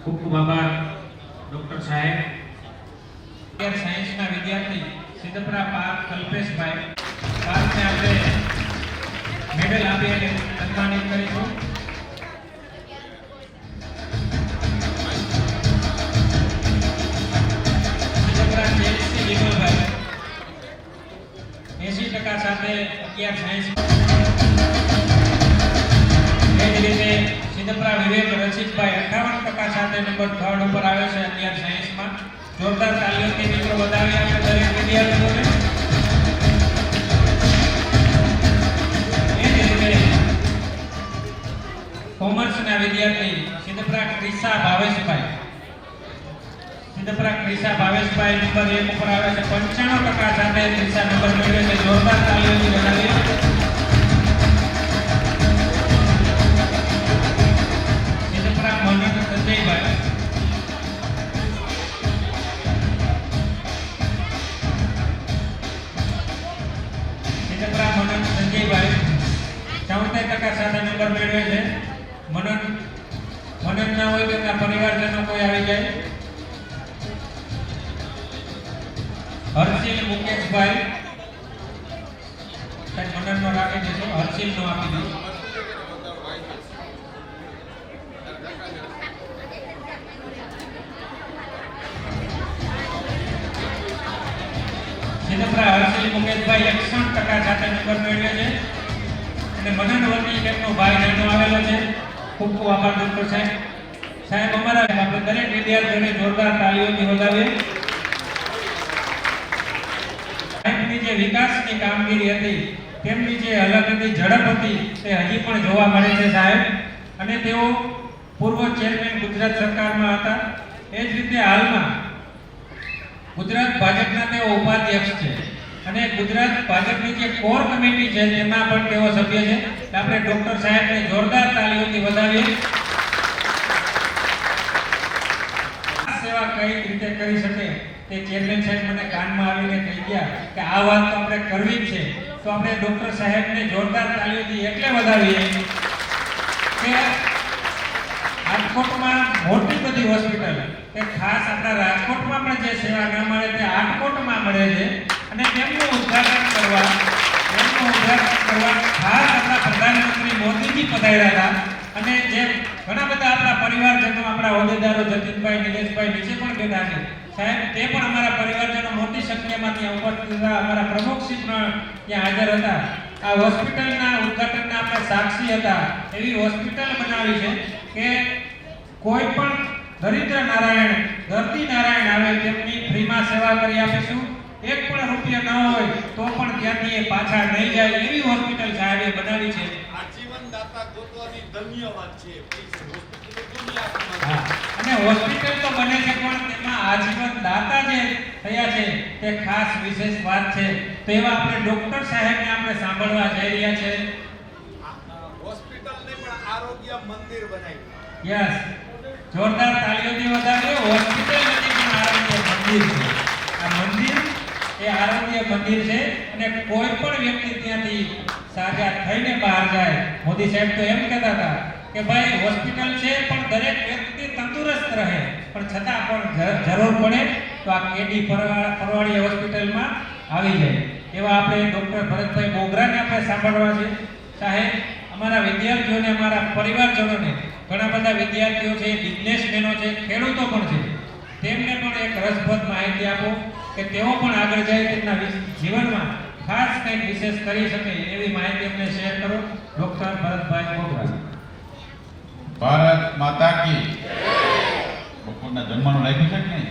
ખૂબ ખૂબ આભાર ડોક્ટર સાહેબ. સાયન્સના વિદ્યાર્થી સિદ્ધપુરા પાર્થ કલ્પેશભાઈ પાર્થને આપણે મેડલ આપી અને સન્માનિત કરીશું. સિદ્ધપુરા જેએસસી વિમલભાઈ 80% સાથે 11 સાયન્સ. એ જ રીતે સિદ્ધપુરા વિવેક રસિકભાઈ 58% સાથે નંબર 3 ઉપર આવ્યો છે 11 સાયન્સમાં. જોરદાર તાલીઓથી મિત્રો વધાવી આપણે દરેક વિદ્યાર્થીઓને. એ જ રીતે કોમર્સના વિદ્યાર્થી સિદ્ધપુરા ક્રિશા ભાવેશભાઈ નંબર 1 ઉપર આવે છે 95% સાથે ક્રિશા નંબર મેળવે છે. જોરદાર તાલીઓથી વધાવી. સિદ્ધપુરા મનન સંજયભાઈ સંજયભાઈ 74% સાથે નંબર મેળવે છે. મનન ના હોય તો એમના પરિવારજનો કોઈ આવી જાય. હર્ષિલ મુકેશભાઈ મનન નો રાખી દેજો, હર્ષિલ નો આપી દો. સિદ્ધપુરા હર્ષિલ મુકેશભાઈ 61% સાથે નંબર મેળવે છે અને મનન વતી તેમનો ભાઈ નાનો આવેલો છે. ખૂબ ખૂબ આભાર ડોક્ટર સાહેબ. સાહેબ અમારા આપણે દરેક વિદ્યાર્થીઓને જોરદાર તાળીઓથી વધાવીએ. સાહેબની જે વિકાસની કામગીરી હતી, તેમની જે હલનની ઝડપ હતી તે હજી પણ જોવા મળે છે સાહેબ. અને તેઓ પૂર્વ ચેરમેન ગુજરાત સરકારમાં હતા. એ જ રીતે હાલમાં ગુજરાત ભાજપના તેઓ ઉપાધ્યક્ષ છે અને ગુજરાત ભાજપની જે કોર કમિટી છે તેમાં પણ તેઓ સભ્ય છે. આપણે ડોક્ટર સાહેબને જોરદાર તાળીઓથી વધાવીએ. સેવા કઈ રીતે કરી શકે તે ચેરમેન સાહેબ મને કાનમાં આવીને કહી ગયા કે આ વાત તો આપણે કરવી જ છે. તો આપણે ડોક્ટર સાહેબને જોરદાર તાળીઓથી એટલે વધાવીએ કે રાજકોટમાં મોટી બધી હોસ્પિટલ કે ખાસ આપણા રાજકોટમાં પણ જે સેવા ન મળે તે આટકોટમાં મળે છે અને તેમનું ઉદ્ઘાટન કરવા ખાસ આપણા પ્રધાનમંત્રી મોદીજી પધાર્યા હતા. અને જે ઘણા બધા આપણા પરિવારજનો, આપણા હોદ્દેદારો જતીનભાઈ, નિલેશભાઈ નીચે પણ બેઠા છે સાહેબ, તે પણ અમારા પરિવારજનો મોટી સંખ્યામાં ત્યાં ઉપસ્થિત હતા. અમારા પ્રમુખશ્રી પણ ત્યાં હાજર હતા. આ હોસ્પિટલના ઉદ્ઘાટનના આપણે સાક્ષી હતા. એવી હોસ્પિટલ બનાવી છે કે કોઈ પણ દરિદ્ર નારાયણ, દર્દી નારાયણ આવે તેમની ફ્રીમાં સેવા કરી આપીશું. એક પણ રૂપિયા ન હોય તો પણ ત્યાંથી એ પાછા નહીં જાય એવી હોસ્પિટલ સાહેબે બનાવી છે. આજીવન દાતા ગોતવાની ધન્યવાદ છે. અને હોસ્પિટલ તો બને છે પણ તેમાં આજીવન દાતા જે થયા છે તે ખાસ વિશેષ વાત છે. તો એવા આપણે ડોક્ટર સાહેબને આપણે સાંભળવા જઈ રહ્યા છે. હોસ્પિટલને પણ આરોગ્ય મંદિર બનાવ્યું. યસ, જોરદાર તાળીઓથી વધાવીએ. હોસ્પિટલ નથી પણ આરોગ્ય મંદિર છે. આ મંદિર એ આરોગ્ય મંદિર છે અને કોઈ પણ વ્યક્તિ ત્યાંથી સાજા થઈને બહાર જાય. મોદી સાહેબ તો એમ કહેતા હતા કે ભાઈ હોસ્પિટલ છે પણ દરેક વ્યક્તિ તંદુરસ્ત રહે, પણ છતાં પણ જરૂર પડે તો આ કેડી પરવાડી હોસ્પિટલમાં આવી જાય. એવા આપણે ડોક્ટર ભરતભાઈ બોગરાને આપણે સાંભળવા છે. સાહેબ, અમારા વિદ્યાર્થીઓને, અમારા પરિવારજનોને, ઘણા બધા વિદ્યાર્થીઓ છે, બિઝનેસમેનો છે, ખેડૂતો પણ છે, તેમને પણ એક રસપ્રદ માહિતી આપો કે તેઓ પણ આગળ જાય, તેમના જીવનમાં ખાસ કંઈક વિશેષ કરી શકે એવી માહિતી અમને શેર કરો. ડોક્ટર ભરતભાઈ બોગરા. ભારત માતા કી બપોરના જમવાનું રાખ્યું છે કે નહીં?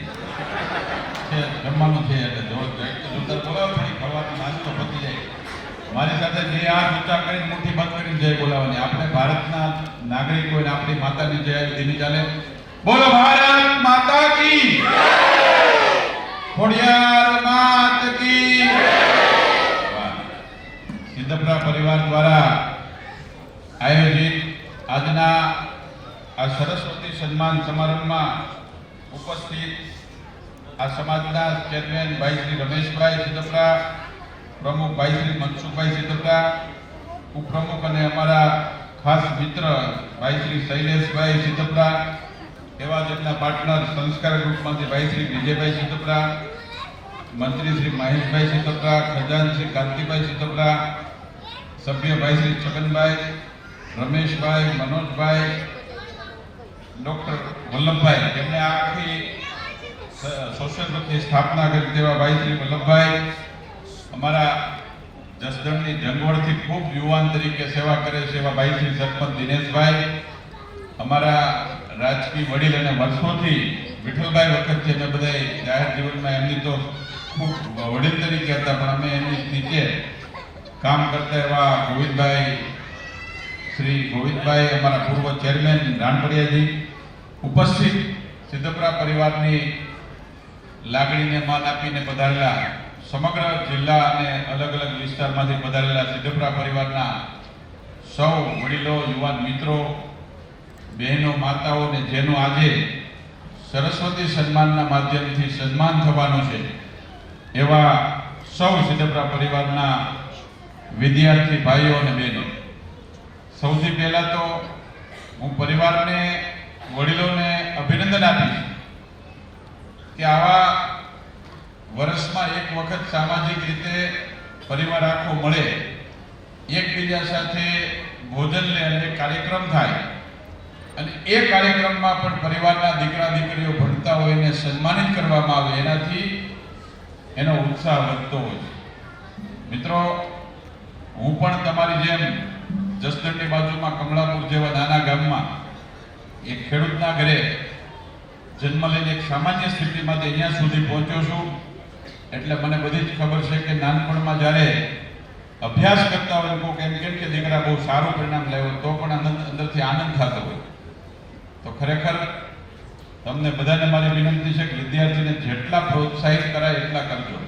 છે, જમવાનું છે એટલે જોરદાર બોલાવો. થોડી ખવાનો નાસ્તો પતી જાય. મારી સાથે જે હાથ ઊંચા કરીને મુઠ્ઠી બંધ કરીને જય બોલાવવાની. આપણે ભારતના નાગરિકો અને આપણી માતાની જય ધીમી ચાલે. બોલો ભારત માતા કી જય, ખોડિયાર માત કી જય. સિદ્ધપુરા પરિવાર દ્વારા આયોજિત આજના આ સરસ્વતી સન્માન સમારંભમાં ઉપસ્થિત આ સમાજના ચેરમેન ભાઈ શ્રી રમેશભાઈ સિદ્ધપુરા, પ્રમુખ ભાઈ શ્રી મનસુખભાઈ સિદ્ધપુરા, ઉપપ્રમુખ અને અમારા ખાસ મિત્ર ભાઈ શ્રી શૈલેષભાઈ સિદ્ધપુરા, એવા જ એમના પાર્ટનર સંસ્કાર ગ્રુપમાંથી ભાઈ શ્રી વિજયભાઈ સિતપરા, મંત્રી શ્રી મહેશભાઈ સિતપરા, ખજાન શ્રી કાંતિભાઈ સિતપરા, સભ્ય ભાઈ શ્રી છગનભાઈ, રમેશભાઈ, મનોજભાઈ, ડોક્ટર વલ્લભભાઈ, જેમણે આ આખી સોશિયલ ગ્રુપની સ્થાપના કરી તેવા ભાઈ શ્રી વલ્લભભાઈ, અમારા જસદણની જંગવડથી ખૂબ યુવાન તરીકે સેવા કરે છે એવા ભાઈ શ્રી સરપંચ દિનેશભાઈ, અમારા રાજકીય વડીલ અને વર્ષોથી વિઠ્ઠલભાઈ વખત છે અમે બધા જાહેર જીવનમાં એમની તો ખૂબ વડીલ તરીકે હતા, પણ અમે એમની નીચે કામ કરતા એવા ગોવિંદભાઈ, શ્રી ગોવિંદભાઈ, અમારા પૂર્વ ચેરમેન રાણપડિયાજી, ઉપસ્થિત સિદ્ધપરા પરિવારની લાગણીને માન આપીને પધારેલા સમગ્ર જિલ્લા અને અલગ અલગ વિસ્તારમાંથી પધારેલા સિદ્ધપરા પરિવારના સૌ વડીલો, યુવાન મિત્રો, બહેનો, માતાઓ ને જેનું આજે સરસ્વતી સન્માનના માધ્યમથી સન્માન થવાનું છે એવા સૌ સિદ્ધપરા પરિવારના વિદ્યાર્થી ભાઈઓ અને બહેનો, સૌથી પહેલા તો હું પરિવારને, વડીલોને અભિનંદન આપીશ કે આવા વર્ષમાં એક વખત સામાજિક રીતે પરિવાર આખો મળે, એકબીજા સાથે ભોજન લે અને કાર્યક્રમ થાય અને એ કાર્યક્રમમાં પણ પરિવારના દીકરા દીકરીઓ ભણતા હોય એને સન્માનિત કરવામાં આવે, એનાથી એનો ઉત્સાહ વધતો હોય છે. મિત્રો, હું પણ તમારી જેમ જસદણની બાજુમાં કમળાપુર જેવા નાના ગામમાં એક ખેડૂતના ઘરે જન્મ લઈને એક સામાન્ય સ્થિતિમાંથી અહીંયા સુધી પહોંચ્યો છું. એટલે મને બધી જ ખબર છે કે નાનપણમાં જ્યારે અભ્યાસ કરતા હોય કોઈ એમ કે દીકરા બહુ સારું પરિણામ લાવ્યો તો પણ અંદરથી આનંદ થતો હોય. તો ખરેખર તમને બધાને મારી વિનંતી છે કે વિદ્યાર્થીને જેટલા પ્રોત્સાહિત કરાય એટલા કરજો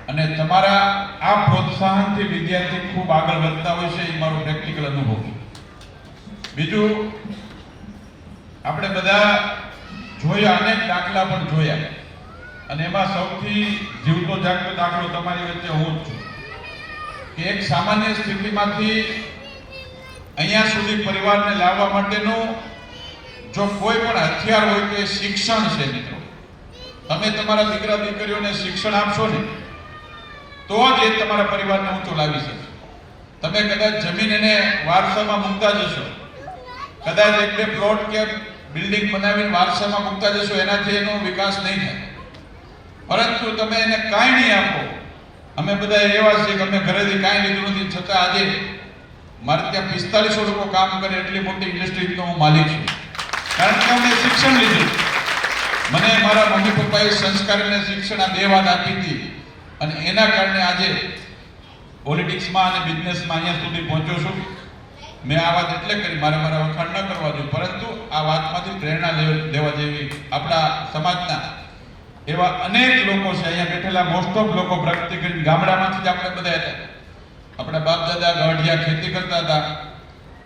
અને તમારા આ પ્રોત્સાહનથી વિદ્યાર્થી ખૂબ આગળ વધતા હોય છે, એ મારો પ્રેક્ટિકલ અનુભવ છે. બીજું, આપણે બધા જોયા, અનેક દાખલા પણ જોયા અને એમાં સૌથી જીવતો જાગતો દાખલો તમારી વચ્ચે હું જ છું કે એક સામાન્ય સ્થિતિમાંથી અહીંયા સુધી પરિવારને લાવવા માટેનું જો કોઈ પણ હથિયાર હોય તો એ શિક્ષણ છે. મિત્રો, તમે તમારા દીકરા દીકરીઓને શિક્ષણ આપશો ને તો જ એ તમારા પરિવારને ઊંચો લાવી શકે. તમે કદાચ જમીન એને વારસામાં મૂકતા જશો, કદાચ એક બે પ્લોટ કે બિલ્ડિંગ બનાવીને વારસામાં મૂકતા જશો, એનાથી એનો વિકાસ નહીં થાય. પરંતુ તમે એને કાંઈ નહીં આપો. અમે બધા એવા છીએ કે અમે ઘરેથી કાંઈ લીધું નથી, છતાં આજે મારે ત્યાં 4500 લોકો કામ કરે એટલી મોટી ઇન્ડસ્ટ્રીનો હું માલિક છું, કારણ કે અમે શિક્ષણ લીધું. મને મારા મમ્મી પપ્પાએ સંસ્કાર અને શિક્ષણ આ બે વાત આપી હતી અને એના કારણે આજે પોલિટિક્સમાં અને બિઝનેસમાં અહીંયા સુધી પહોંચ્યો છું. મેં આ વાત એટલે કરી, મારા વખાણ ન કરવા જોઈએ, પરંતુ આ વાતમાંથી પ્રેરણા લેવા જેવી આપણા સમાજના એવા અનેક લોકો છે અહીંયા બેઠેલા. મોસ્ટ ઓફ લોકો પ્રગતિ કરીને ગામડામાંથી જ આપણે બધા હતા. આપણા બાપ દાદા ગાંઠિયા ખેતી કરતા હતા,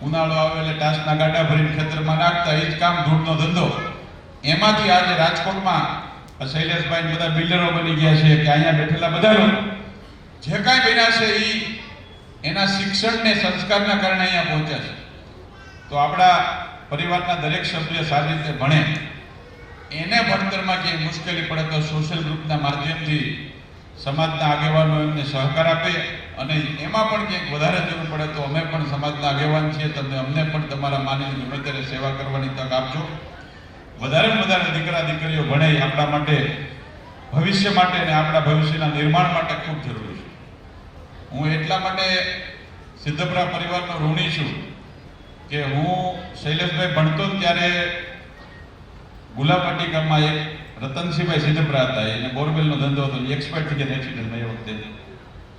ઉનાળો આવે એટલે ટાસના ગાડા ભરીને ખેતરમાં નાખતા, એ જ કામ ધૂળનો ધંધો. એમાંથી આજે રાજકોટમાં શૈલેષભાઈ બધા બિલ્ડરો બની ગયા છે કે અહીંયા બેઠેલા બધા લોકો જે કાંઈ બન્યા છે એ એના શિક્ષણને સંસ્કારના કારણે અહીંયા પહોંચ્યા છે. તો આપણા પરિવારના દરેક સભ્ય સારી રીતે ભણે, એને ભણતરમાં ક્યાંય મુશ્કેલી પડે તો સોશિયલ ગ્રુપના માધ્યમથી સમાજના આગેવાનો એમને સહકાર આપે અને એમાં પણ ક્યાંક વધારે જરૂર પડે તો અમે પણ સમાજના આગેવાન છીએ, તમે અમને પણ તમારા માનીને ગમે ત્યારે સેવા કરવાની તક આપજો. વધારેમાં વધારે દીકરા દીકરીઓ ભણે, આપણા માટે, ભવિષ્ય માટે અને આપણા ભવિષ્યના નિર્માણ માટે ખૂબ જરૂરી છે. હું એટલા માટે સિદ્ધપરા પરિવારનો ઋણી છું કે હું શૈલેષભાઈ ભણતો ત્યારે ગુલાબપાટી ગામમાં એક રતનસિંહભાઈ સિદ્ધપરા હતા, એને બોરવેલનો ધંધો હતો, એક્સપર્ટ થઈ ગયા એક્સિડન્ટમાં. એ વખતે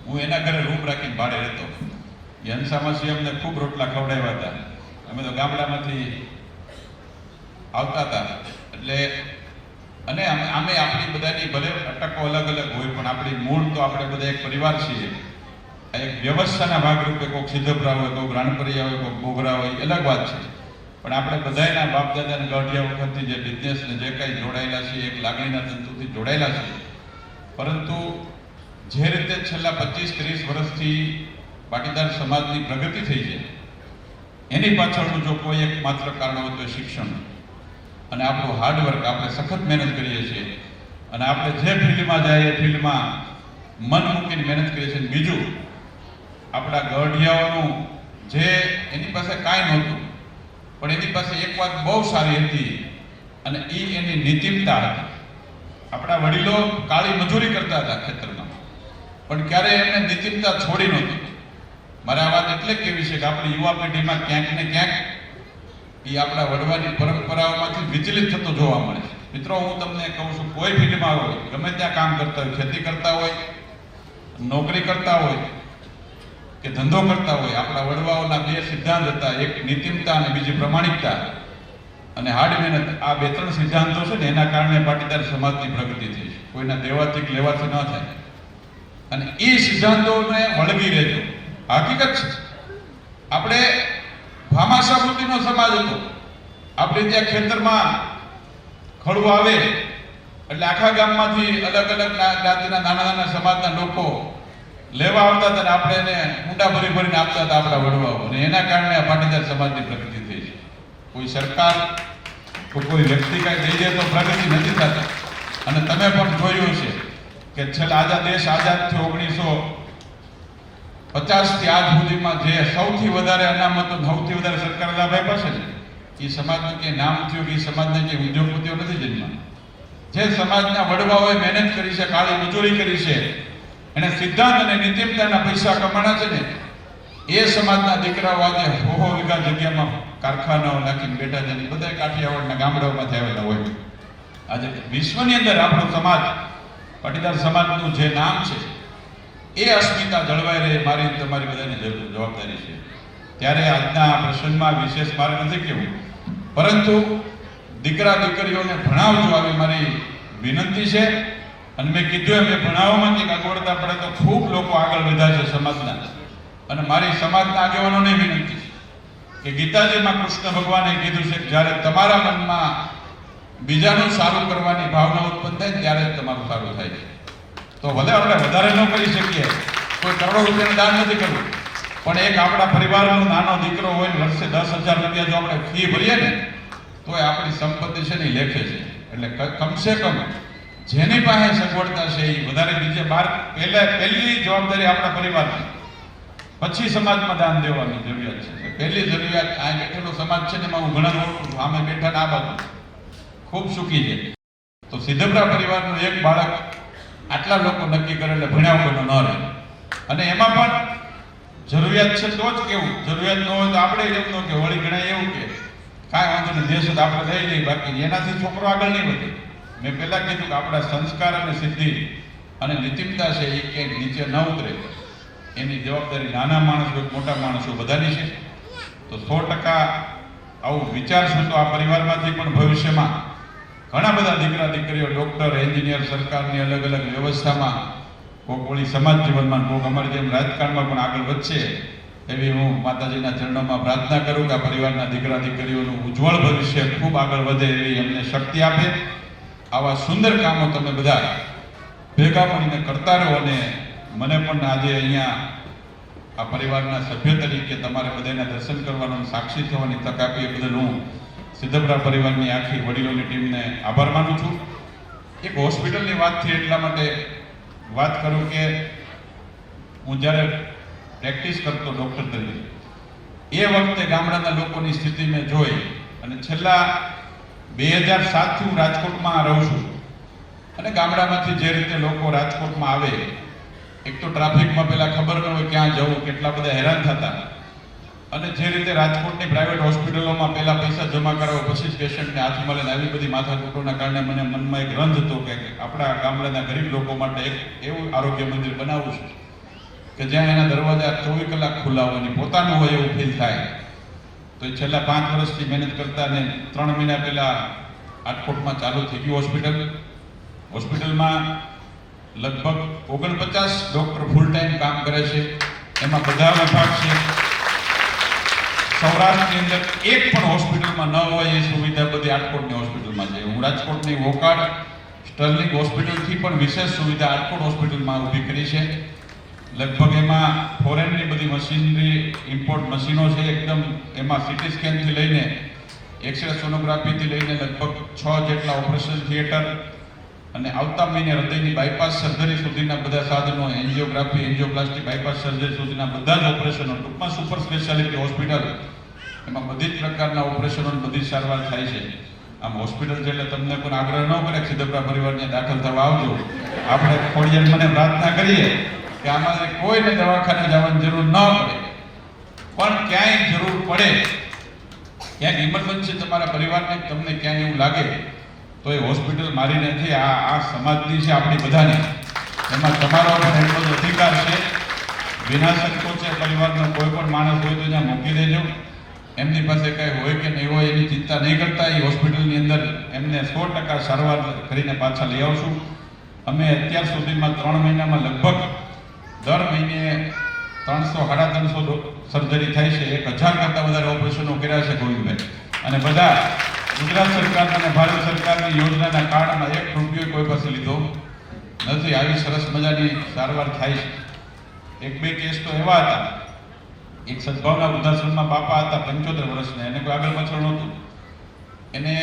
હું એના ઘરે રૂમ રાખીને ભાડે રહેતો. હંસામાસી અમને ખૂબ રોટલા ખવડાવ્યા હતા. અમે તો ગામડામાંથી આવતા હતા એટલે અને આમે આપણી બધાની ભલે અટકો અલગ અલગ હોય પણ આપણી મૂળ તો આપણે બધા એક પરિવાર છીએ. એક વ્યવસ્થાના ભાગરૂપે કોઈક સિદ્ધપરા હોય, કોઈક રાણપરિયા હોય, કોઈક બોગરા હોય, અલગ વાત છે. પણ આપણે બધાના બાપ દાદાના ગાંઠિયા વખતથી જે બિઝનેસને જે કાંઈ જોડાયેલા છીએ, એક લાગણીના તંતુથી જોડાયેલા છીએ. પરંતુ જે રીતે છેલ્લા 25-30 વર્ષથી પાટીદાર સમાજની પ્રગતિ થઈ છે એની પાછળનું જો કોઈ એક માત્ર કારણ હોય તો શિક્ષણ. અને આપણું હાર્ડવર્ક, આપણે સખત મહેનત કરીએ છીએ અને આપણે જે ફિલ્ડમાં જઈએ એ ફિલ્ડમાં મન મૂકીને મહેનત કરીએ છીએ. બીજું, આપણા ગઢિયાઓનું જે એની પાસે કાંઈ નહોતું, પણ એની પાસે એક વાત બહુ સારી હતી અને એ એની નીતિમતા હતી. આપણા વડીલો કાળી મજૂરી કરતા હતા ખેતરમાં, પણ ક્યારેય એમને નીતિમતા છોડી નહોતી. મારે આ વાત એટલે કહેવી છે કે આપણી યુવા પેઢીમાં ક્યાંક ને ક્યાંક એ આપણા વડવાની પરંપરાઓમાંથી વિચલિત થતો જોવા મળે છે. મિત્રો, હું તમને કહું છું, કોઈ ફિલ્ડમાં હોય, ગમે ત્યાં કામ કરતા હોય, ખેતી કરતા હોય, નોકરી કરતા હોય કે ધંધો કરતા હોય, આપણા વડવાઓના બે સિદ્ધાંત હતા, એક નીતિમતા અને બીજી પ્રમાણિકતા અને હાર્ડ મહેનત. આ બે ત્રણ સિદ્ધાંતો છે ને એના કારણે પાટીદાર સમાજની પ્રગતિ થઈ છે. કોઈના દેવાથી કે લેવાથી ન થાય. અને એ સિદ્ધાંતોને વળગી રહેજો. હકીકત છે, આપણે ભામાશા વૃત્તિનો સમાજ હતો. આપણે ત્યાં ખેતરમાં ખડું આવે એટલે આખા ગામમાંથી અલગ અલગ જ્ઞાતિના નાના નાના સમાજના લોકો લેવા આવતા હતા અને આપણે એને ઊંડા ભરીને આપતા હતા આપણા વડવાઓ. અને એના કારણે આ પાટીદાર સમાજની પ્રગતિ થઈ છે. કોઈ સરકાર કોઈ વ્યક્તિ કાંઈ દઈ દે તો પ્રગતિ નથી થતી. અને તમે પણ જોયું છે કે છેલ્લા દેશ આઝાદ થયો 1950 થી આજ સુધીમાં જે સૌથી વધારે અનામતો, સૌથી વધારે સરકાર લાભ આપ્યા છે ને, એ સમાજનું કે નામ થયું કે સમાજને કે ઉદ્યોગપતિઓ નથી જન્મ્યા. જે સમાજના વડવાઓએ મહેનત કરી છે, કાળી મજૂરી કરી છે, એને સિદ્ધાંત અને નીતિમતાના પૈસા કમાણા છે ને, એ સમાજના દીકરાઓ આજે હો વીઘા જગ્યામાં કારખાનાઓ નાખીને બેઠા છે. બધા કાઠિયાવાડના ગામડાઓમાંથી આવેલા હોય. આજે વિશ્વની અંદર આપણો સમાજ, પાટીદાર સમાજનું જે નામ છે એ અસ્મિતા જળવાઈ રહે, મારી તમારી બધાની જવાબદારી છે. ત્યારે આજના આ પ્રસંગમાં વિશેષ મારે નથી કહેવું, પરંતુ દીકરા દીકરીઓને ભણાવજો આવી મારી વિનંતી છે. અને મેં કીધું એમ, ભણાવવામાં કંઈક અગવડતા પડે તો ખૂબ લોકો આગળ વધ્યા છે સમાજના. અને મારી સમાજના આગેવાનોને વિનંતી છે કે ગીતાજીમાં કૃષ્ણ ભગવાને કીધું છે કે જ્યારે તમારા મનમાં બીજાનું સારું કરવાની ભાવના ઉત્પન્ન થાય ત્યારે જ તમારું સારું થાય છે. તો ભલે આપણે વધારે ન કરી શકીએ, કોઈ કરોડો રૂપિયાનું દાન નથી કરવું, પણ એક આપણા પરિવારનો નાનો દીકરો હોય ને વર્ષે 10,000 રૂપિયા જો આપણે ફી ભરીએ ને તો એ આપણી સંપત્તિ છે ને લેખે છે. એટલે કમસે કમ જેની પાસે સગવડતા છે એ વધારે બીજે બહાર પહેલી જવાબદારી આપણા પરિવારની, પછી સમાજમાં દાન દેવાની જરૂરિયાત છે. પહેલી જરૂરિયાત આ બેઠેલો સમાજ છે ને, એમાં હું ઘણા ઓળખું છું, આમે બેઠા ને આ બાજુ ખૂબ સુખી છે. તો સિદ્ધપરા પરિવારનું એક બાળક આટલા લોકો નક્કી કરે એટલે ભણ્યા વગરનો ન રહે. અને એમાં પણ જરૂરિયાત છે તો જ કેવું, જરૂરિયાત ન હોય તો આપણે એમ ન કે વળી ગણાય એવું કે કાંઈ વાંધો નહીં, દેશ તો આપણે લઈ લઈએ, બાકી એનાથી છોકરો આગળ નહીં વધે. મેં પહેલાં કીધું કે આપણા સંસ્કાર અને સિદ્ધિ અને નીતિમતા છે એ ક્યાંય નીચે ન ઉતરે, એની જવાબદારી નાના માણસ હોય મોટા માણસ હોય બધાની છે. તો 100% આવું વિચારશું તો આ પરિવારમાંથી પણ ભવિષ્યમાં ઘણા બધા દીકરા દીકરીઓ ડૉક્ટર, એન્જિનિયર, સરકારની અલગ અલગ વ્યવસ્થામાં, કોઈક વળી સમાજ જીવનમાં, કોઈક અમારી જેમ રાજકારણમાં પણ આગળ વધશે એવી હું માતાજીના ચરણોમાં પ્રાર્થના કરું કે આ પરિવારના દીકરા દીકરીઓનું ઉજ્જવળ ભવિષ્ય ખૂબ આગળ વધે એવી એમને શક્તિ આપે. આવા સુંદર કામો તમે બધા ભેગા મળીને કરતા રહો. અને મને પણ આજે અહીંયા આ પરિવારના સભ્ય તરીકે તમારે બધાના દર્શન કરવાનું, સાક્ષી થવાની તક આપી એ બદલ હું સિદ્ધપરા પરિવારની આખી વડીલોની ટીમને આભાર માનું છું. એક હોસ્પિટલની વાતથી એટલા માટે વાત કરું કે હું જ્યારે પ્રેક્ટિસ કરતો ડૉક્ટર તરીકે એ વખતે ગામડાના લોકોની સ્થિતિ મેં જોઈ. અને છેલ્લા 2007થી હું રાજકોટમાં રહું છું. અને ગામડામાંથી જે રીતે લોકો રાજકોટમાં આવે, એક તો ટ્રાફિકમાં પહેલાં ખબર ન હોય ક્યાં જવું, કેટલા બધા હેરાન થતા. અને જે રીતે રાજકોટની પ્રાઇવેટ હોસ્પિટલોમાં પહેલાં પૈસા જમા કરાવો પછી જ પેશન્ટને હાથ મળે, આવી બધી માથાકૂટોના કારણે મને મનમાં એક રંજ હતો કે આપણા ગામડાના ગરીબ લોકો માટે એક એવું આરોગ્ય મંદિર બનાવવું છે કે જ્યાં એના દરવાજા 24 કલાક ખુલ્લા હોય અને પોતાનું હોય એવું ફીલ થાય. તો એ છેલ્લા 5 વર્ષથી મહેનત કરતા ને 3 મહિના પહેલાં રાજકોટમાં ચાલુ થઈ ગયું હોસ્પિટલમાં લગભગ 49 ડૉક્ટર ફૂલ ટાઈમ કામ કરે છે. એમાં બધા વિભાગ છે. સૌરાષ્ટ્રની અંદર એક પણ હોસ્પિટલમાં ન હોય એ સુવિધા બધી રાજકોટની હોસ્પિટલમાં છે. હું રાજકોટની વોકાડ સ્ટર્લિંગ હોસ્પિટલથી પણ વિશેષ સુવિધા રાજકોટ હોસ્પિટલમાં ઊભી કરી છે. લગભગ એમાં ફોરેનની બધી મશીનરી, ઇમ્પોર્ટ મશીનો છે એકદમ. એમાં સિટી સ્કેનથી લઈને એક્સરે સોનોગ્રાફીથી લઈને લગભગ 6 જેટલા ઓપરેશન થિયેટર અને આવતા મહિને હૃદયની બાયપાસ સર્જરી સુધીના બધા સાધનો, એન્જિયોગ્રાફી, એન્જિયોપ્લાસ્ટી, બાયપાસ સર્જરી સુધીના બધા જ ઓપરેશનો, ટૂંકમાં સુપર સ્પેશિયાલિટી હોસ્પિટલ, એમાં બધી જ પ્રકારના ઓપરેશનો, બધી જ સારવાર થાય છે. આમ હોસ્પિટલ છે એટલે તમને કોઈ આગ્રહ ન કરે કે સિદ્ધપુરા પરિવારને દાખલ થવા આવજો. આપણે ખોડિયાર મને પ્રાર્થના કરીએ કે આમાં કોઈને દવાખાને જવાની જરૂર ન પડે, પણ ક્યાંય જરૂર પડે, ક્યાંક ઇમરજન્સી તમારા પરિવારને તમને ક્યાંય એવું લાગે તો એ હોસ્પિટલ મારી નથી, આ સમાજની છે, આપણી બધાની. એમાં તમારો પણ એટલો જ અધિકાર છે. વિના સંકોચે પરિવારનો કોઈ પણ માણસ હોય તો ત્યાં મૂકી દેજો. એમની પાસે કંઈ હોય કે નહીં હોય એની ચિંતા નહીં કરતા એ હોસ્પિટલની અંદર એમને 100% સારવાર કરીને પાછા લઈ આવશું. અમે અત્યાર સુધીમાં 3 મહિનામાં લગભગ દર મહિને 300-350 સર્જરી થાય છે. 1000 કરતાં વધારે ઓપરેશનો કર્યા છે ગોવિંદભાઈ. અને બધા ગુજરાત સરકાર અને ભારત સરકારની યોજનાના કાર્ડમાં 1 રૂપિયો કોઈ પાસે લીધો નથી. આવી સરસ મજાની સારવાર થાય છે. 1-2 કેસ તો એવા હતા. એક સદભાવના વૃદ્ધાશ્રમમાં બાપા હતા 75 વર્ષના, એને કોઈ આગળ પાછળ નહોતું. એને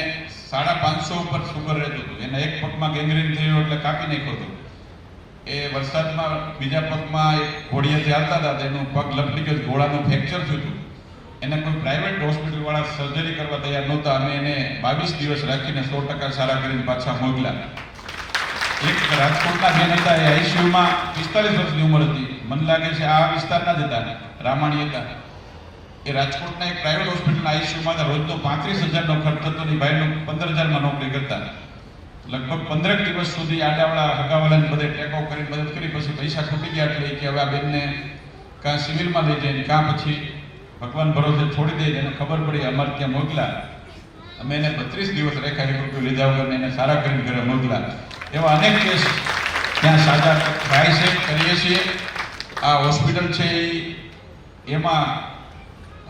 550 ઉપર સુગર રહેતું હતું. એના એક પગમાં ગેંગ્રીન થયું એટલે કાપી નાખ્યો હતો. એ વરસાદમાં બીજા પગમાં એક ઘોડિયાથી આવતા હતા, એનું પગ લપટી ગયો, ઘોડાનું ફ્રેક્ચર થયું હતું. એને કોઈ પ્રાઇવેટ હોસ્પિટલવાળા સર્જરી કરવા તૈયાર નહોતા. અમે એને 22 દિવસ રાખીને 100% સારા કરીને પાછા મોકલા. એક રાજકોટના બેન હતા, એ આઈસીયુમાં 45 વર્ષની ઉંમર હતી. મને લાગે છે આ વિસ્તારના જ હતા, રામાણી હતા. એ રાજકોટના એક પ્રાઇવેટ હોસ્પિટલના આઈસીયુમાં હતા. રોજનો 35,000નો ખર્ચ થતો ને ભાઈનું 15,000માં નોકરી કરતા. લગભગ 15 દિવસ સુધી આડાવાળા હગાવાલાને બધે ટેકો કરી મદદ કરી. પછી પૈસા ખૂટી ગયા એટલે કે હવે આ બેનને કાં સિવિલમાં લઈ જાય, કાં પછી ભગવાન ભરોસે છોડી દે. એને ખબર પડી અમારે ત્યાં મોકલા. અમે એને 32 દિવસ રેખા 1 રૂપિયો લીધા વગર એને સારા કરીને ઘરે મોકલા. એવા અનેક કેસ ત્યાં સાજા થાય છે, કરીએ છીએ. આ હોસ્પિટલ છે એમાં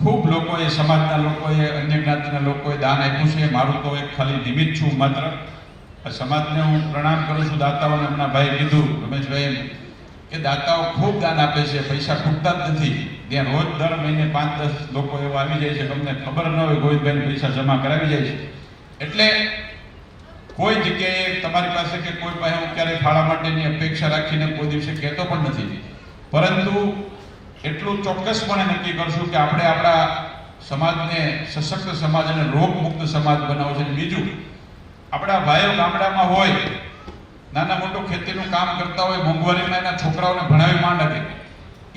ખૂબ લોકોએ, સમાજના લોકોએ, અન્ય જ્ઞાતિના લોકોએ દાન આપ્યું છે. મારું તો એક ખાલી નિમિત્ત છું માત્ર. આ સમાજને હું પ્રણામ કરું છું. દાતાઓને હમણાં ભાઈ કીધું, રમેશભાઈ, કે દાતાઓ ખૂબ દાન આપે છે, પૈસા ખૂટતા જ નથી. ત્યાં રોજ દર મહિને 5-10 લોકો એવા આવી જાય છે, તમને ખબર ન હોય ગોવિંદભાઈને પૈસા જમા કરાવી જાય છે. એટલે કોઈ જગ્યાએ તમારી પાસે કે કોઈ પાસે હું ક્યારેય ફાળા માટેની અપેક્ષા રાખીને કોઈ દિવસે કહેતો પણ નથી. પરંતુ એટલું ચોક્કસપણે નક્કી કરશું કે આપણે આપણા સમાજને સશક્ત સમાજ અને રોગમુક્ત સમાજ બનાવવો છે. બીજું, આપણા ભાઈઓ ગામડામાં હોય, નાના મોટું ખેતીનું કામ કરતા હોય, મોંઘવારીમાં એના છોકરાઓને ભણાવી માંડ શકે,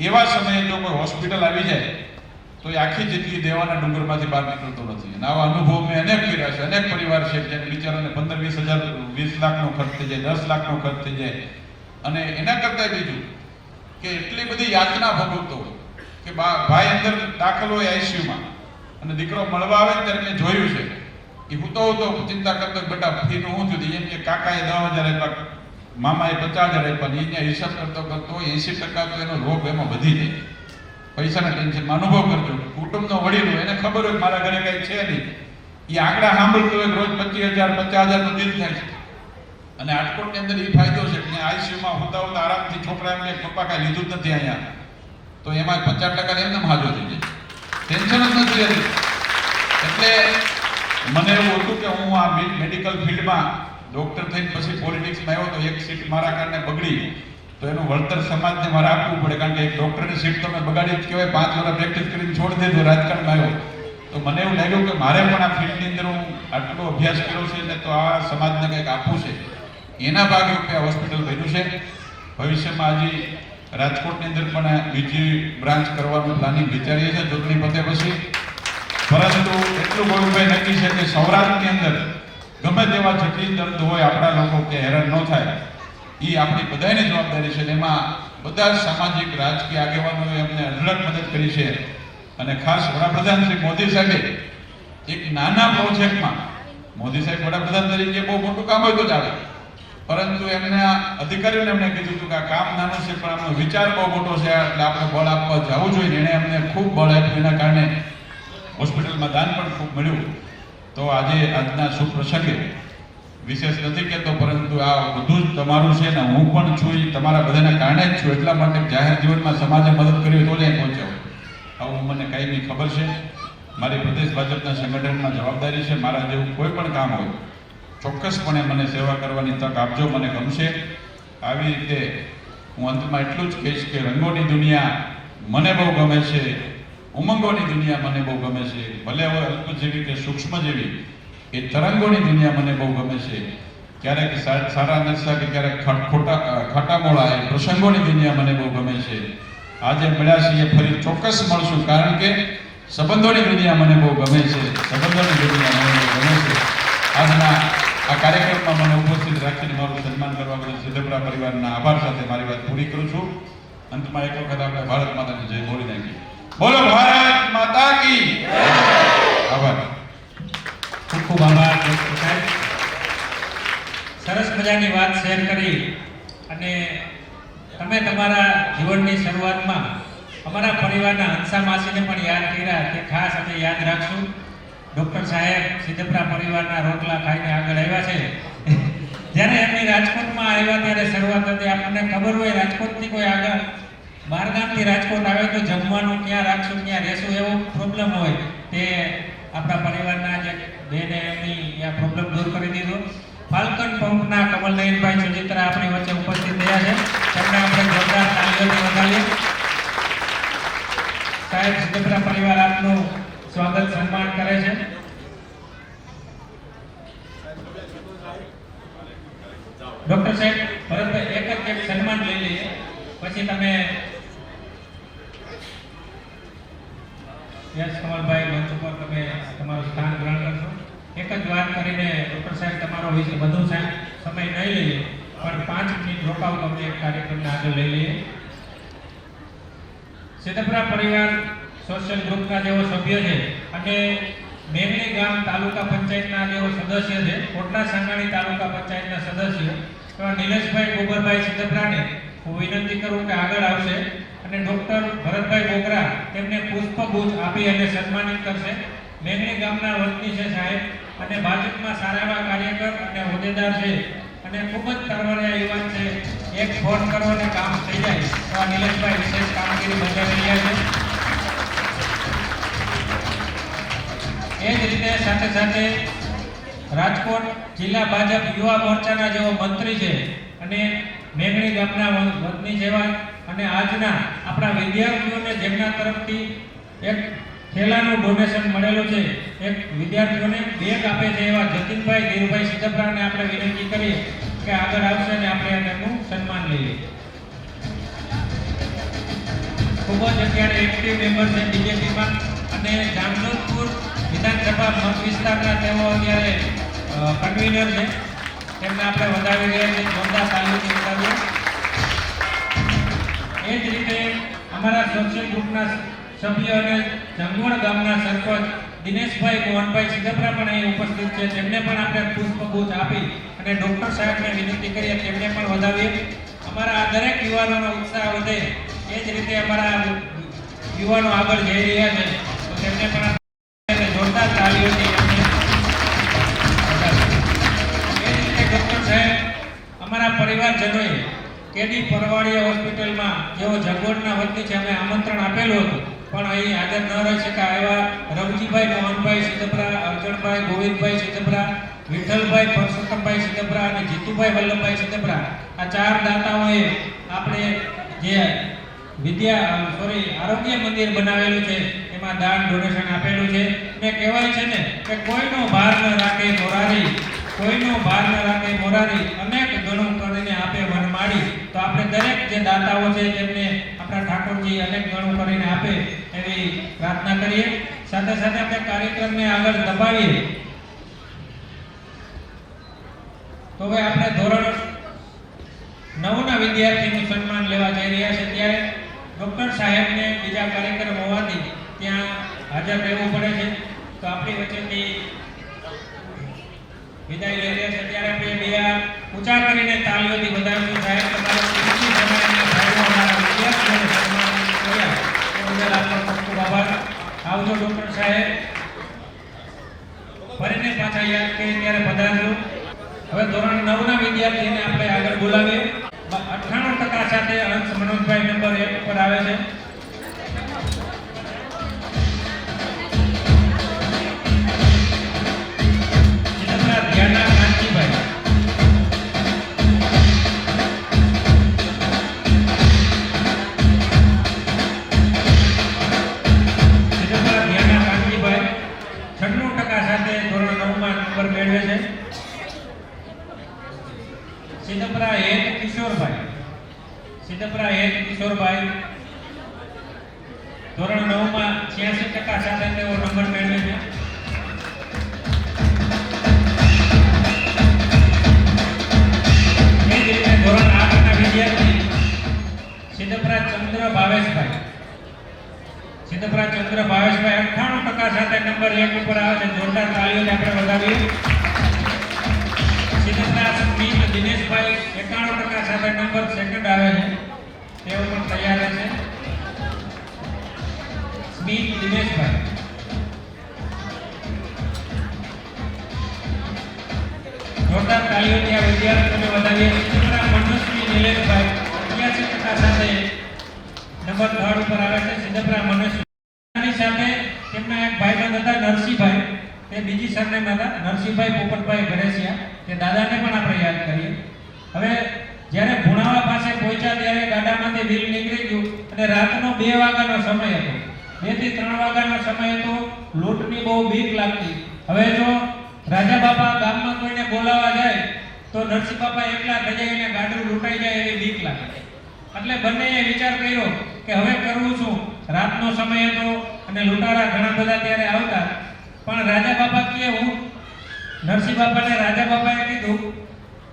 એવા સમયે જો કોઈ હોસ્પિટલ આવી જાય તો એ આખી જિંદગી દેવાના ડુંગરમાંથી બહાર નીકળતો નથી. અને આવા અનુભવ મેં અનેક કર્યા છે. અનેક પરિવાર છે જેને બિચારાને 15-20 હજાર, 20 લાખનો ખર્ચ થઈ જાય, 10 લાખનો ખર્ચ થઈ જાય. અને એના કરતાં બીજું કે એટલી બધી યાતના ભોગવતો હોય કે ભાઈ અંદર દાખલ હોય આઈસીયુમાં અને દીકરો મળવા આવે ત્યારે મેં જોયું છે એ હું તો ચિંતા કરતો બેટા ફીનું શું થયું, એમ કે કાકાએ 10,000 આપ્યા, મામાએ 50,000 આપ્યા. અહીંયા હિસાબ કરતો 80% તો એનો રોગ એમાં વધી જાય. પૈસાના ટેન્શનમાં અનુભવ કરજો. કુટુંબનો વડીલો, એને ખબર હોય મારા ઘરે કઈ છે નહીં, એ આંકડા સાંભળતો હોય રોજ 25,000, 50,000નું બિલ થાય છે. અને રાજકોટની અંદર એ ફાયદો છે કે આઈસીયુમાં હોતા આરામથી છોકરા એમને પપ્પા કાંઈ લીધું જ નથી અહીંયા, તો એમાં 50% એમને હાજો થઈ જાય, ટેન્શન જ નથી રહેતી. એટલે મને એવું હતું કે હું આ મેડિકલ ફિલ્ડમાં ડૉક્ટર થઈને પછી પોલિટિક્સમાં આવ્યો તો એક સીટ મારા કારણે બગડી, તો એનું વળતર સમાજને મારે આપવું પડે. કારણ કે એક ડૉક્ટરની સીટ તો મેં બગાડી જ કહેવાય. 5 વર્ષ પ્રેક્ટિસ કરીને છોડી દીધું, રાજકારણમાં આવ્યો. તો મને એવું લાગ્યું કે મારે પણ આ ફિલ્ડની અંદર હું આટલો અભ્યાસ કર્યો છે ને તો આ સમાજને કંઈક આપવું છે. એના ભાગરૂપે આ હોસ્પિટલ બન્યું છે. ભવિષ્યમાં હજી રાજકોટની અંદર પણ બીજી બ્રાન્ચ કરવાનું પ્લાનિંગ વિચારીએ છીએ ચૂંટણી પતે પછી. પરંતુ એટલું ગોવિંદભાઈ નક્કી છે કે સૌરાષ્ટ્રની અંદર ગમે તેવા જટિલ દર્દ હોય, આપણા લોકો કે હેરાન ન થાય, એ આપણી બધાની જવાબદારી છે. એમાં બધા સામાજિક રાજકીય આગેવાનોએ અમને અઢળક મદદ કરી છે. અને ખાસ વડાપ્રધાન શ્રી મોદી સાહેબે એક નાના પ્રોજેક્ટમાં, મોદી સાહેબ વડાપ્રધાન તરીકે બહુ મોટું કામ હોય તો જ આવે, પરંતુ એમના અધિકારીઓને એમણે કીધું હતું કે આ કામ નાનું છે પણ આમનો વિચાર બહુ મોટો છે, એટલે આપણે બળ આપવા જવું જોઈએ. એણે અમને ખૂબ બળ આપ્યું. એના કારણે હોસ્પિટલમાં દાન પણ ખૂબ મળ્યું. તો આજના શુભ પ્રસંગે વિશેષ નથી કહેતો, પરંતુ આ બધું જ તમારું છે ને હું પણ છું, એ તમારા બધાના કારણે જ છું. એટલા માટે જાહેર જીવનમાં સમાજે મદદ કરી તો જ અહીં પહોંચ્યા હોય, આવું મને કાયમી ખબર છે. મારી પ્રદેશ ભાજપના સંગઠનમાં જવાબદારી છે. મારા જેવું કોઈ પણ કામ હોય ચોક્કસપણે મને સેવા કરવાની તક આપજો, મને ગમશે. આવી રીતે હું અંતમાં એટલું જ કહીશ કે રંગોની દુનિયા મને બહુ ગમે છે, ઉમંગોની દુનિયા મને બહુ ગમે છે. ભલે હવે અલ્પ જેવી કે સૂક્ષ્મ જેવી એ તરંગોની દુનિયા મને બહુ ગમે છે. ક્યારેક સારા નશા કે ક્યારેક ખાટામોળા એ પ્રસંગોની દુનિયા મને બહુ ગમે છે. આજે મળ્યા છીએ, ફરી ચોક્કસ મળશું, કારણ કે સંબંધોની દુનિયા મને બહુ ગમે છે. સંબંધોની દુનિયા મને બહુ ગમે છે. આજના આ કાર્યક્રમમાં મને ઉપસ્થિત રાખીને મારું સન્માન કરવા બદલ સિદ્ધપુરા પરિવારના આભાર સાથે મારી વાત પૂરી કરું છું. અંતમાં એક વખત આપણે ભારત માતાની જય બોલી નાખીએ. બોલો ભારત માતા કી આભાર. ખૂબ ખૂબ આભાર ડોક્ટર સાહેબ. સરસ મજાની વાત શેર કરી અને તમે તમારા જીવનની શરૂઆતમાં અમારા પરિવારના હંસા માસીને પણ યાદ કર્યા કે ખાસ આપણે યાદ રાખશું. ડૉક્ટર સાહેબ સિદ્ધપુરા પરિવારના રોટલા ખાઈને આગળ આવ્યા છે. જ્યારે અમે રાજકોટમાં આવ્યા ત્યારે શરૂઆત હતી, આપણને ખબર હોય રાજકોટથી કોઈ આગળ બહારગામથી રાજકોટ આવે તો જમવાનું ક્યાં રાખશું, ક્યાં રહેશું, એવો પ્રોબ્લેમ હોય. તે આપણા પરિવારના જે બેને એમની આ પ્રોબ્લેમ દૂર કરી દીધો. ફાલ્કન પંપના કમલનયનભાઈ સુજિત્રા આપણી વચ્ચે ઉપસ્થિત થયા છે. તેમને આપણે જોરદાર તાળીઓથી વધાવીએ. સાહેબ સિદ્ધપુરા પરિવાર આપનું સ્વાગત સન્માન કરે છે. ડોક્ટર સાહેબ ભરતભાઈ એક સન્માન લઈ લઈએ, પછી તમે યસ કમલભાઈ મંચ ઉપર તમે તમારું સ્થાન ગ્રહણ કરશો. એક જ વાત કરીને ડોક્ટર સાહેબ તમારો વિશે વધુ સમય નહીં લઈએ, પણ 5 મિનિટ રોકાવ તમને એક કાર્યક્રમને આગળ લઈ લઈએ. સિદ્ધપુરા પરિવાર સોશિયલ ગ્રુપના જેવો સભ્ય છે અને મેઘણી ગામ તાલુકા પંચાયતના જેવો સદસ્ય છે, કોટડા સાંગાણી તાલુકા પંચાયતના સદસ્ય એવા નિલેશભાઈ ગોબરભાઈ સિદ્ધપુરાને હું વિનંતી કરું કે આગળ આવશે અને ડોક્ટર ભરતભાઈ બોગરા તેમને પુષ્પગુચ્છ આપી અને સન્માનિત કરશે. મેઘણી ગામના વતની છે સાહેબ અને ભાજપમાં સારા એવા કાર્યકર અને હોદ્દેદાર છે અને ખૂબ જ તરવરિયા યુવાન છે. એક ફોન કરો અને કામ થઈ જાય તો આ નિલેશભાઈ વિશેષ કામગીરી બજાવી રહ્યા છે. એ જ રીતે સાથે સાથે રાજકોટ જિલ્લા ભાજપ યુવા મોરચાના જેવો મંત્રી છે અને મેઘણી ગામના વતની જેવા અને આજના આપણા વિદ્યાર્થીઓને જેમના તરફથી એક થેલાનું ડોનેશન મળેલું છે, એક વિદ્યાર્થીઓને બેગ આપે છે એવા જતીનભાઈ ધીરુભાઈ સિદ્ધપુરાને આપણે વિનંતી કરીએ કે આગળ આવશે અને આપણે તેમનું સન્માન લઈએ. ખૂબ જ અત્યારે એક્ટિવ મેમ્બર છે બીજેપીમાં અને જામજોધપુર વિધાનસભા મત વિસ્તારના તેઓ અત્યારે કન્વીનર છે. તેમને આપણે વધાવી રહ્યા છીએ, જોરદાર તાલીમથી વધાવીએ. એ જ રીતે અમારા સોશિયલ ગ્રુપના સભ્ય અને જંગવણ ગામના સરપંચ દિનેશભાઈ મોહનભાઈ સિદ્ધપુરા પણ અહીં ઉપસ્થિત છે. તેમને પણ આપણે પુષ્પગુચ્છ આપી અને ડૉક્ટર સાહેબને વિનંતી કરીએ તેમને પણ વધાવીએ. અમારા આ દરેક યુવાનોનો ઉત્સાહ વધે એ જ રીતે અમારા યુવાનો આગળ જઈ રહ્યા છે તો તેમને પણ જોરદાર તાળીઓથી ડોક્ટર સાહેબ અમારા પરિવારજનોએ કેડી પરવાડિયા હોસ્પિટલમાં જેઓ જગવડના વતની છે અમે આમંત્રણ આપેલું હતું પણ અહીં હાજર ન રહી શક્યા એવા રવજીભાઈ મોહનભાઈ સિદ્ધપુરા, અર્જણભાઈ ગોવિંદભાઈ સિદ્ધપુરા, વિઠ્ઠલભાઈ પરસોત્તમભાઈ સિદ્ધપુરા અને જીતુભાઈ વલ્લભભાઈ સિદ્ધપુરા આ 4 દાતાઓએ આપણે જે આરોગ્ય મંદિર બનાવેલું છે એમાં દાન ડોનેશન આપેલું છે. ને કહેવાય છે ને કે કોઈનો ભાર ન રાખે મોરારી, કોઈનો ભાર ન રાખે મોરારી, અનેક ગણું કરીને આપે વનમાળી. તો આપણે દરેક જે દાતાઓ છે તેમને આપણા ઠાકોરજી અનેક ગણું કરીને આપે એવી પ્રાર્થના કરીએ. સાથે સાથે આપણે કાર્યક્રમને આગળ દબાવીએ. તો હવે આપણે ધોરણ 9 ના વિદ્યાર્થીનું સન્માન લેવા જઈ રહ્યા છે ત્યારે ડોક્ટર સાહેબને બીજા કાર્યક્રમ હોવાથી ત્યાં હાજર રહેવું પડે છે તો આપણી વચ્ચેથી વિદાય લઈ રહ્યા છે ત્યારે આપણે બે ઊંચા કરીને તાળીઓથી વધાવીશું. સાહેબ તમારો કિંમતી સમયના ભાઈઓ અમારા વિદ્યાર્થીઓને સન્માનિત કર્યા એ બદલ આપનો ખૂબ ખૂબ આભાર. આવજો ડોક્ટર સાહેબ, ફરીને પાછા યાદ કરી ત્યારે પધારજો. હવે ધોરણ 9 ના વિદ્યાર્થીને આપણે આગળ બોલાવીએ. 98% સાથે અંશ મનોજભાઈ નંબર 1 પર આવે છે. સિદ્ધપરા હેત કિશોરભાઈ. સિદ્ધપરા હેત કિશોરભાઈ ધોરણ 9 માં 86% સાથે તેઓ નંબર મેળવે છે. એ જ રીતે ધોરણ 8 ના વિદ્યાર્થી સિદ્ધપરા ચંદ્ર ભાવેશભાઈ. સિદ્ધપરા ચંદ્ર ભાવેશભાઈ 98% સાથે નંબર 1 ઉપર આવે છે. જોરદાર તાળીઓથી આપણે વધાવીએ. સિદ્ધપરા સ્મિત દિનેશભાઈ 91% સાથે નંબર 2nd આવે છે. તેઓ પણ તૈયાર છે. સ્મિત દિનેશભાઈ. જોરદાર તાળીઓથી આ વિદ્યાર્થીઓને વધાવીએ. સિદ્ધપરા મનસ્વી નિલેશભાઈ 88% સાથે નંબર 3rd ઉપર આવે છે. સિદ્ધપરા મનસ્વી સાથે તેમના એક ભાઈબંધ હતા નરસિંહભાઈ. તે બીજી સરનેમ હતા નરસિંહભાઈ પોપટભાઈ ગણેશિયા. તે દાદાને પણ આપણે યાદ કરીએ. હવે જ્યારે ભુણાવા પાસે પહોંચ્યા ત્યારે ગાડામાંથી વ્હીલ નીકળી ગયું અને રાતનો 2 વાગ્યાનો સમય હતો. 2 થી 3 વાગ્યાનો સમય હતો. લૂંટની બહુ બીક લાગતી. હવે જો રાજા બાપા ગામમાં કોઈને બોલાવવા જાય તો નરસિંહ બાપા એકલા થઈ જાય અને ગાડું લૂંટાઈ જાય એવી બીક લાગે. એટલે બંનેએ વિચાર કર્યો કે હવે કરવું શું. રાતનો સમય હતો અને લૂંટારા ઘણા બધા ત્યારે આવતા. પણ રાજા બાપા કહે હું નરસિંહ બાપાને રાજા બાપાએ કીધું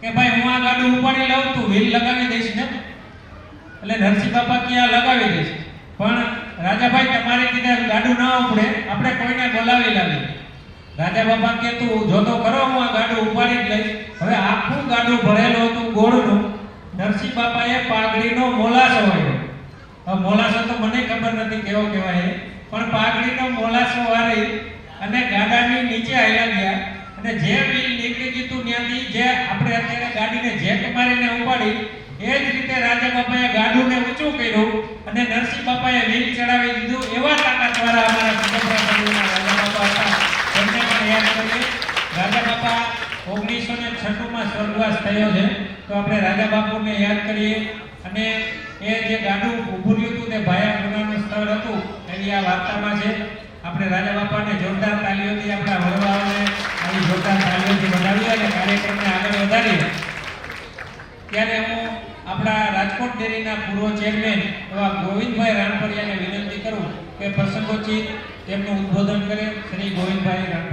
કે ભાઈ હું આ ગાડું ઉપાડી લઉં તું વ્હીલ લગાવી દઈશ ને. એટલે નરસિંહ બાપા કે આ લગાવી દઈશ પણ રાજાભાઈ તમારે કીધા ગાડું ના ઉપડે આપણે કોઈને બોલાવી લાવીએ. રાજા બાપા કે તું જોતો કરો હું આ ગાડું ઉપાડી જ લઈશ. હવે આખું ગાડું ભરેલું હતું ગોળનું. નરસિંહ બાપાએ પાઘડીનો મોલાસો વાળ્યો. હવે મોલાસો તો મને ખબર નથી કેવો કહેવાય પણ પાઘડીનો મોલાસો વાળી અને ગાડાની નીચે આવ્યા ગયા અને જે વ્હીલ નીકળી ગયું ત્યાંથી જે આપણે અત્યારે ગાડીને જેક મારીને ઉપાડી એ જ રીતે રાજા બાપાએ ગાડુંને ઊંચું કર્યું અને નરસિંહ બાપાએ વ્હીલ ચડાવી દીધું. એવા તાકાતવાળા અમારા સિદ્ધપરા તાલુકાના રાજા બાપા હતા. તેમને પણ યાદ કરીએ. રાજા બાપા 1996 માં સ્વર્ગવાસ થયો છે તો આપણે રાજા બાપુને યાદ કરીએ. અને એ જે ગાડું ઊભું રહ્યું હતું તે ભાયા ગુનાનું સ્થળ હતું એની આ વાર્તામાં છે. આપણે રાજા બાપાને જોરદાર તાળીઓથી આપણા વડવાઓને આવી જોરદાર તાળીઓથી વધાવીએ અને કાર્યક્રમને આગળ વધારીએ. ત્યારે હું આપણા રાજકોટ ડેરીના પૂર્વ ચેરમેન એવા ગોવિંદભાઈ રાણપરિયાને વિનંતી કરું કે પ્રસંગોચિત તેમનું ઉદ્બોધન કરે. શ્રી ગોવિંદભાઈ રાણપરિયા.